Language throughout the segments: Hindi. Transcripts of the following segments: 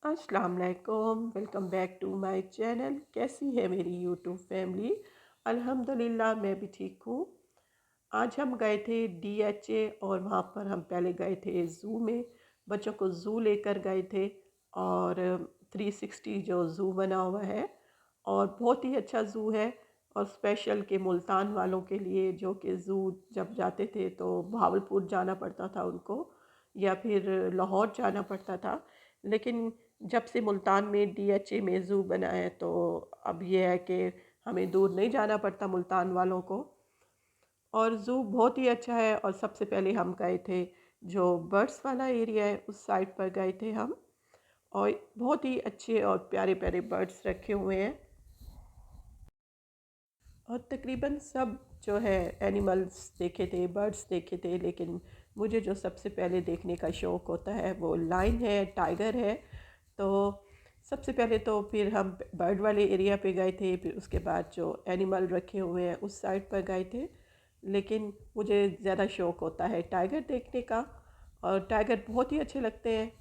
अस्सलाम वालेकुम, welcome back to my channel. कैसी है मेरी यूट्यूब फैमिली? अल्हम्दुलिल्लाह मैं भी ठीक हूँ। आज हम गए थे डीएचए और वहाँ पर हम पहले गए थे ज़ू में। बच्चों को ज़ू लेकर गए थे और 360 जो ज़ू बना हुआ है और बहुत ही अच्छा ज़ू है। और स्पेशल के मुल्तान वालों के लिए जो कि ज़ू जब जाते थे तो भावलपुर जाना पड़ता था उनको या फिर लाहौर जाना पड़ता था। लेकिन जब से मुल्तान में डीएचए में ज़ू बना है तो अब ये है कि हमें दूर नहीं जाना पड़ता मुल्तान वालों को। और ज़ू बहुत ही अच्छा है। और सबसे पहले हम गए थे जो बर्ड्स वाला एरिया है उस साइड पर गए थे हम। और बहुत ही अच्छे और प्यारे प्यारे बर्ड्स रखे हुए हैं और तकरीबन सब जो है एनिमल्स देखे थे, बर्ड्स देखे थे। लेकिन मुझे जो सबसे पहले देखने का शौक़ होता है वो लायन है, टाइगर है। तो सबसे पहले तो फिर हम बर्ड वाले एरिया पे गए थे, फिर उसके बाद जो एनिमल रखे हुए हैं उस साइड पर गए थे। लेकिन मुझे ज़्यादा शौक़ होता है टाइगर देखने का और टाइगर बहुत ही अच्छे लगते हैं।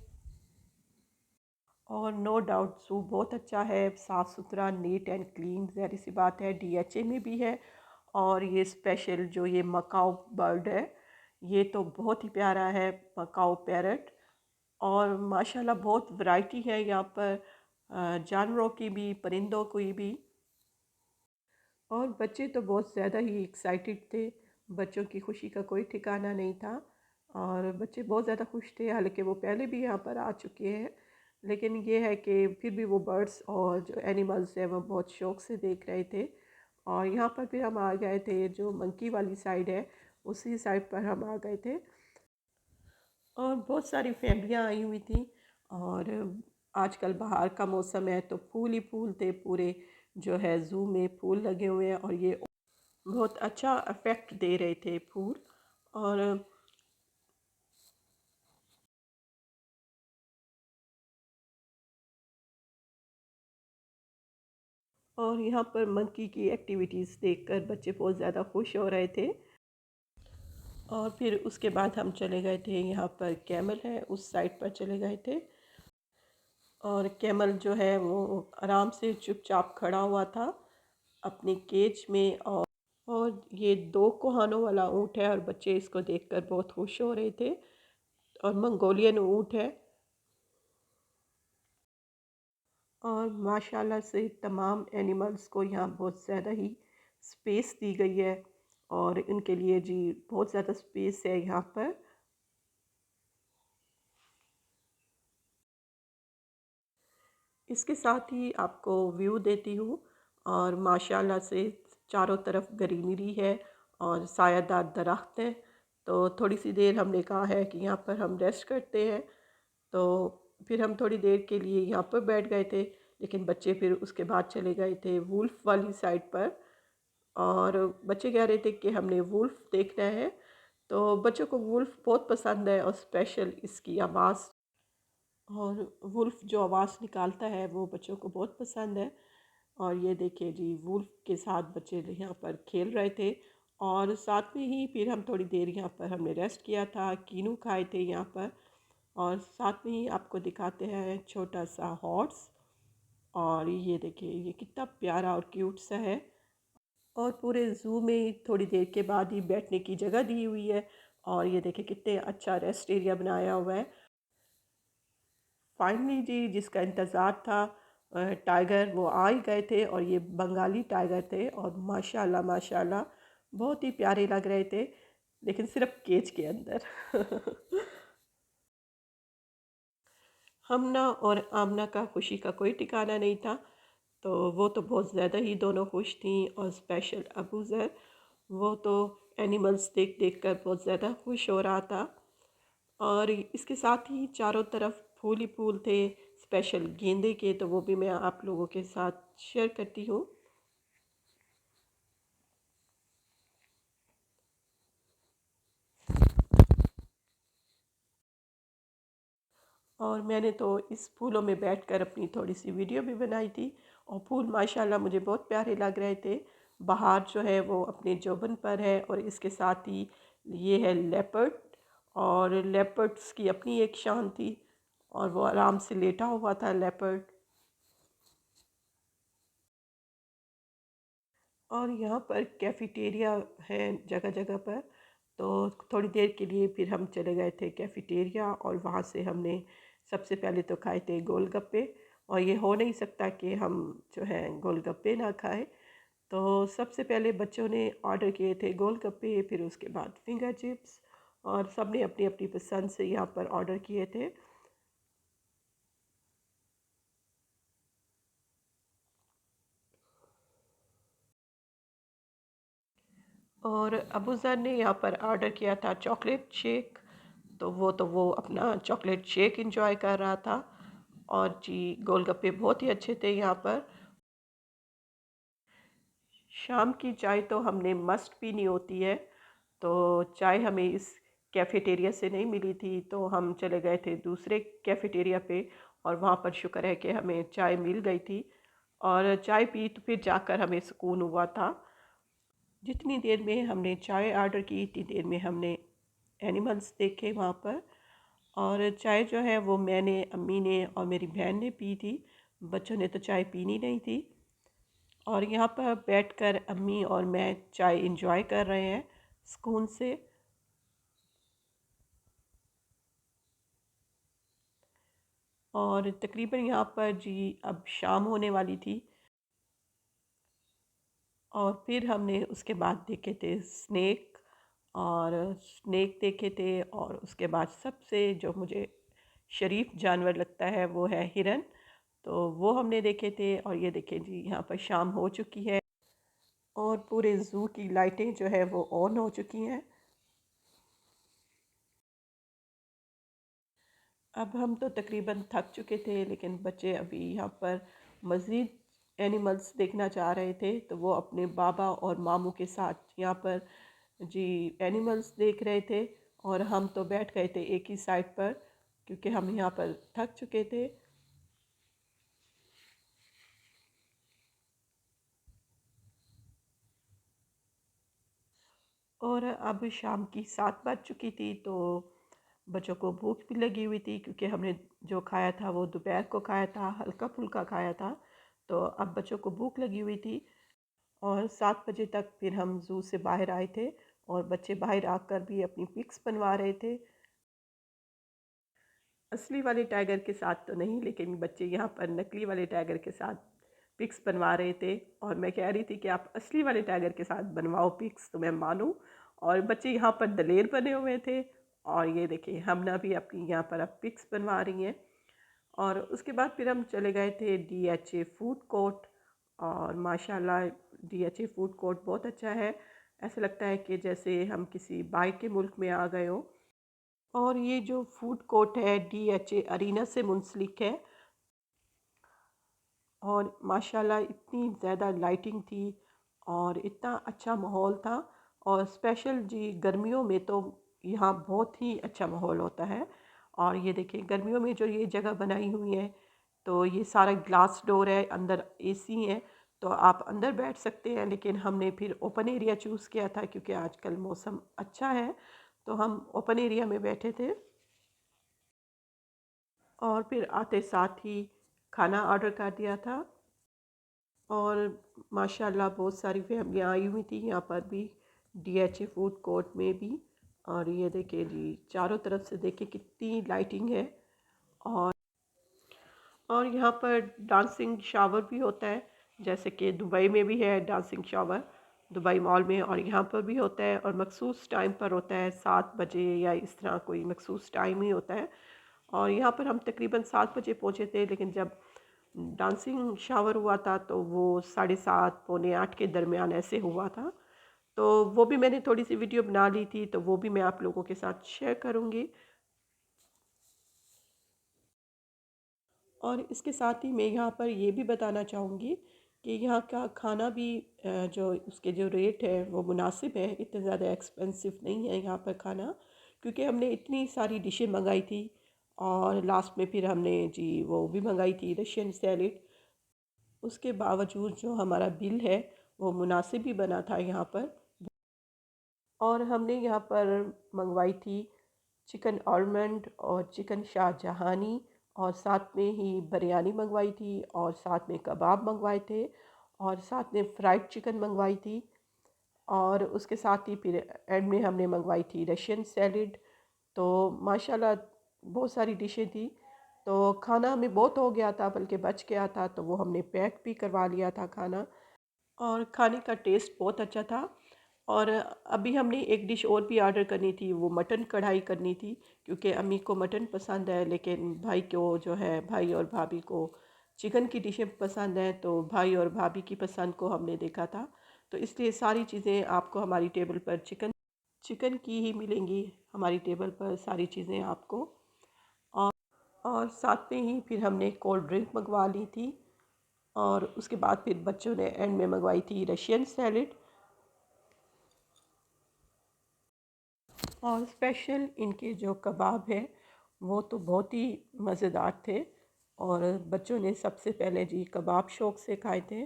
और नो डाउट ज़ू बहुत अच्छा है, साफ़ सुथरा, नीट एंड क्लीन। ज़ाहिर सी बात है डीएचए में भी है। और ये स्पेशल जो ये मकाओ बर्ड है ये तो बहुत ही प्यारा है, मकाओ पैरट। और माशाल्लाह बहुत वैरायटी है यहाँ पर, जानवरों की भी, परिंदों की भी। और बच्चे तो बहुत ज़्यादा ही एक्साइटेड थे। बच्चों की खुशी का कोई ठिकाना नहीं था और बच्चे बहुत ज़्यादा खुश थे। हालांकि वो पहले भी यहाँ पर आ चुके हैं, लेकिन ये है कि फिर भी वो बर्ड्स और जो एनिमल्स हैं वो बहुत शौक़ से देख रहे थे। और यहाँ पर फिर हम आ गए थे जो मंकी वाली साइड है, उसी साइड पर हम आ गए थे। और बहुत सारी फैमिलियाँ आई हुई थी। और आजकल बाहर का मौसम है तो फूल ही फूल थे पूरे। जो है ज़ू में फूल लगे हुए हैं और ये बहुत अच्छा इफ़ेक्ट दे रहे थे फूल। और यहाँ पर मंकी की एक्टिविटीज़ देखकर बच्चे बहुत ज़्यादा खुश हो रहे थे। और फिर उसके बाद हम चले गए थे, यहाँ पर कैमल है उस साइड पर चले गए थे। और कैमल जो है वो आराम से चुपचाप खड़ा हुआ था अपनी केज में। और ये दो कोहानों वाला ऊँट है और बच्चे इसको देखकर बहुत खुश हो रहे थे। और मंगोलियन ऊँट है। और माशाल्लाह से तमाम एनिमल्स को यहाँ बहुत ज़्यादा ही स्पेस दी गई है और इनके लिए जी बहुत ज़्यादा स्पेस है यहाँ पर। इसके साथ ही आपको व्यू देती हूँ। और माशाल्लाह से चारों तरफ ग्रीनरी है और सायादार दरख्त हैं। तो थोड़ी सी देर हमने कहा है कि यहाँ पर हम रेस्ट करते हैं। तो फिर हम थोड़ी देर के लिए यहाँ पर बैठ गए थे। लेकिन बच्चे फिर उसके बाद चले गए थे वुल्फ वाली साइड पर। और बच्चे कह रहे थे कि हमने वुल्फ देखना है। तो बच्चों को वुल्फ बहुत पसंद है और स्पेशल इसकी आवाज़। और वुल्फ जो आवाज़ निकालता है वो बच्चों को बहुत पसंद है। और ये देखिए जी वुल्फ के साथ बच्चे यहाँ पर खेल रहे थे। और साथ में ही फिर हम थोड़ी देर यहाँ पर हमने रेस्ट किया था, कीनू खाए थे यहाँ पर। और साथ में ही आपको दिखाते हैं छोटा सा हॉर्स। और ये देखिए ये कितना प्यारा और क्यूट सा है। और पूरे ज़ू में थोड़ी देर के बाद ही बैठने की जगह दी हुई है। और ये देखिए कितने अच्छा रेस्ट एरिया बनाया हुआ है। फाइनली जी जिसका इंतज़ार था, टाइगर वो आ ही गए थे। और ये बंगाली टाइगर थे और माशाल्लाह माशाल्लाह बहुत ही प्यारे लग रहे थे, लेकिन सिर्फ केज के अंदर। हमना और आमना का खुशी का कोई ठिकाना नहीं था। तो वो तो बहुत ज़्यादा ही दोनों खुश थी। और स्पेशल अबू ज़र, वो तो एनिमल्स देख देख कर बहुत ज़्यादा खुश हो रहा था। और इसके साथ ही चारों तरफ फूल ही फूल थे, स्पेशल गेंदे के। तो वो भी मैं आप लोगों के साथ शेयर करती हूँ। और मैंने तो इस फूलों में बैठकर अपनी थोड़ी सी वीडियो भी बनाई थी। और फूल माशाल्लाह मुझे बहुत प्यारे लग रहे थे। बाहर जो है वो अपने जोबन पर है और इसके साथ ही ये है लेपर्ड। और लेपर्ड्स की अपनी एक शान थी। और वो आराम से लेटा हुआ था लेपर्ड। और यहाँ पर कैफ़ेटेरिया है जगह जगह पर। तो थोड़ी देर के लिए फिर हम चले गए थे कैफ़ेटेरिया, और वहाँ से हमने सबसे पहले तो खाए थे गोलगप्पे। और ये हो नहीं सकता कि हम जो है गोलगप्पे ना खाएं। तो सबसे पहले बच्चों ने ऑर्डर किए थे गोलगप्पे, फिर उसके बाद फिंगर चिप्स, और सब ने अपनी अपनी पसंद से यहाँ पर ऑर्डर किए थे। और अबू ज़र ने यहाँ पर ऑर्डर किया था चॉकलेट शेक। तो वो अपना चॉकलेट शेक इंजॉय कर रहा था। और जी, गोलगप्पे बहुत ही अच्छे थे यहाँ पर। शाम की चाय तो हमने मस्ट पीनी होती है। तो चाय हमें इस कैफ़ेटेरिया से नहीं मिली थी, तो हम चले गए थे दूसरे कैफ़ेटेरिया पे, और वहाँ पर शुक्र है कि हमें चाय मिल गई थी। और चाय पी तो फिर जाकर हमें सुकून हुआ था। जितनी देर में हमने चाय ऑर्डर की, इतनी देर में हमने एनिमल्स देखे वहाँ पर। और चाय जो है वो मैंने, अम्मी ने और मेरी बहन ने पी थी। बच्चों ने तो चाय पीनी नहीं थी। और यहाँ पर बैठकर अम्मी और मैं चाय इंजॉय कर रहे हैं सुकून से। और तकरीबन यहाँ पर जी अब शाम होने वाली थी। और फिर हमने उसके बाद देखे थे स्नेक, और स्नेक देखे थे। और उसके बाद सबसे जो मुझे शरीफ जानवर लगता है वो है हिरन। तो वो हमने देखे थे। और ये देखें जी, यहाँ पर शाम हो चुकी है और पूरे ज़ू की लाइटें जो है वो ऑन हो चुकी हैं। अब हम तो तकरीबन थक चुके थे, लेकिन बच्चे अभी यहाँ पर मज़ीद एनिमल्स देखना चाह रहे थे, तो वो अपने बाबा और मामू के साथ यहाँ पर जी एनिमल्स देख रहे थे। और हम तो बैठ गए थे एक ही साइड पर, क्योंकि हम यहाँ पर थक चुके थे। और अब शाम की 7 बज चुकी थी, तो बच्चों को भूख भी लगी हुई थी, क्योंकि हमने जो खाया था वो दोपहर को खाया था, हल्का फुल्का खाया था। तो अब बच्चों को भूख लगी हुई थी। और 7 बजे तक फिर हम ज़ू से बाहर आए थे, और बच्चे बाहर आकर भी अपनी पिक्स बनवा रहे थे। असली वाले टाइगर के साथ तो नहीं, लेकिन बच्चे यहाँ पर नकली वाले टाइगर के साथ पिक्स बनवा रहे थे। और मैं कह रही थी कि आप असली वाले टाइगर के साथ बनवाओ पिक्स, तो मैं मानूँ। और बच्चे यहाँ पर दलेर बने हुए थे। और ये देखिए, हमना भी अपनी यहाँ पर अब पिक्स बनवा रही हैं। और उसके बाद फिर हम चले गए थे DHA फूड कोर्ट। और माशाल्लाह DHA फूड कोर्ट बहुत अच्छा है। ऐसा लगता है कि जैसे हम किसी बाहर के मुल्क में आ गए हों। और ये जो फूड कोर्ट है DHA अरीना से मुंसलिक है। और माशाल्लाह इतनी ज़्यादा लाइटिंग थी, और इतना अच्छा माहौल था। और स्पेशल जी गर्मियों में तो यहाँ बहुत ही अच्छा माहौल होता है। और ये देखिए, गर्मियों में जो ये जगह बनाई हुई है, तो ये सारा ग्लास डोर है, अंदर AC है। तो आप अंदर बैठ सकते हैं, लेकिन हमने फिर ओपन एरिया चूज़ किया था, क्योंकि आजकल मौसम अच्छा है। तो हम ओपन एरिया में बैठे थे। और फिर आते साथ ही खाना ऑर्डर कर दिया था। और माशाल्लाह बहुत सारी फैमिलियाँ आई हुई थी यहाँ पर भी, DHA फूड कोर्ट में भी। और ये देखिए जी, चारों तरफ से देखिए कितनी लाइटिंग है। और और यहाँ पर डांसिंग शावर भी होता है, जैसे कि दुबई में भी है डांसिंग शावर, दुबई मॉल में। और यहाँ पर भी होता है, और मखसूस टाइम पर होता है, 7 बजे या इस तरह कोई मखसूस टाइम ही होता है। और यहाँ पर हम तकरीबन 7 बजे पहुँचे थे, लेकिन जब डांसिंग शावर हुआ था तो वो 7:30 पौने 8 के दरमियान ऐसे हुआ था। तो वो भी मैंने थोड़ी सी वीडियो बना ली थी, तो वो भी मैं आप लोगों के साथ शेयर करूँगी। और इसके साथ ही मैं यहाँ पर ये भी बताना चाहूँगी कि यहाँ का खाना भी जो उसके जो रेट है वो मुनासिब है, इतने ज़्यादा एक्सपेंसिव नहीं है यहाँ पर खाना। क्योंकि हमने इतनी सारी डिशें मंगाई थी, और लास्ट में फिर हमने जी वो भी मंगाई थी रशियन सैलेड। उसके बावजूद जो हमारा बिल है वो मुनासिब ही बना था यहाँ पर। और हमने यहाँ पर मंगवाई थी चिकन आलमंड और चिकन शाहजहानी, और साथ में ही बिरयानी मंगवाई थी और साथ में कबाब मंगवाए थे और साथ में फ्राइड चिकन मंगवाई थी और उसके साथ ही फिर एंड में हमने मंगवाई थी रशियन सैलिड। तो माशाल्लाह बहुत सारी डिशें थी। तो खाना हमें बहुत हो गया था, बल्कि बच गया था, तो वो हमने पैक भी करवा लिया था खाना। और खाने का टेस्ट बहुत अच्छा था। और अभी हमने एक डिश और भी ऑर्डर करनी थी, वो मटन कढ़ाई करनी थी, क्योंकि अम्मी को मटन पसंद है, लेकिन भाई को जो है, भाई और भाभी को चिकन की डिशें पसंद हैं। तो भाई और भाभी की पसंद को हमने देखा था, तो इसलिए सारी चीज़ें आपको हमारी टेबल पर चिकन चिकन की ही मिलेंगी। हमारी टेबल पर सारी चीज़ें आपको। और और साथ में ही फिर हमने कोल्ड ड्रिंक मंगवा ली थी और उसके बाद फिर बच्चों ने एंड में मंगवाई थी रशियन सैलेड। और स्पेशल इनके जो कबाब हैं वो तो बहुत ही मज़ेदार थे। और बच्चों ने सबसे पहले जी कबाब शौक़ से खाए थे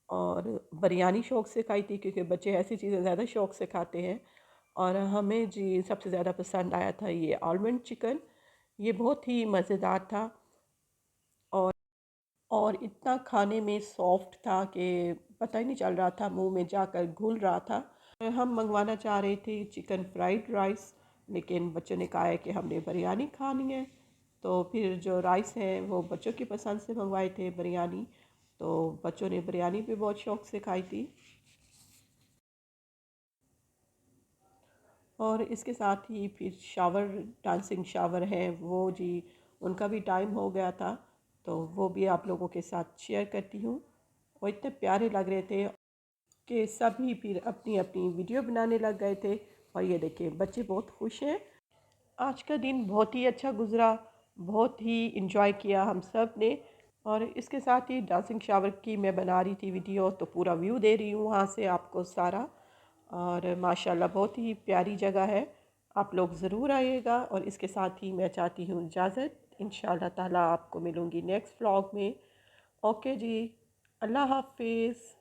और बिरयानी शौक़ से खाई थी, क्योंकि बच्चे ऐसी चीज़ें ज़्यादा शौक़ से खाते हैं। और हमें जी सबसे ज़्यादा पसंद आया था ये आलमंड चिकन। ये बहुत ही मज़ेदार था और और इतना खाने में सॉफ्ट था कि पता ही नहीं चल रहा था, मुंह में जाकर घुल रहा था। हम मंगवाना चाह रहे थे चिकन फ्राइड राइस, लेकिन बच्चों ने कहा है कि हमने बिरयानी खानी है। तो फिर जो राइस है वो बच्चों की पसंद से मंगवाए थे बिरयानी। तो बच्चों ने बिरयानी भी बहुत शौक़ से खाई थी। और इसके साथ ही फिर शावर, डांसिंग शावर है वो जी, उनका भी टाइम हो गया था, तो वो भी आप लोगों के साथ शेयर करती हूँ। वो इतने प्यारे लग रहे थे कि सभी फिर अपनी अपनी वीडियो बनाने लग गए थे। और ये देखिए बच्चे बहुत खुश हैं। आज का दिन बहुत ही अच्छा गुज़रा, बहुत ही इन्जॉय किया हम सब ने। और इसके साथ ही डांसिंग शावर की मैं बना रही थी वीडियो, तो पूरा व्यू दे रही हूँ वहाँ से आपको सारा। और माशाल्लाह बहुत ही प्यारी जगह है, आप लोग ज़रूर आइएगा। और इसके साथ ही मैं चाहती हूँ इजाज़त, इंशाअल्लाह ताला आपको मिलूँगी नेक्स्ट व्लॉग में। ओके जी, अल्लाह हाफिज़।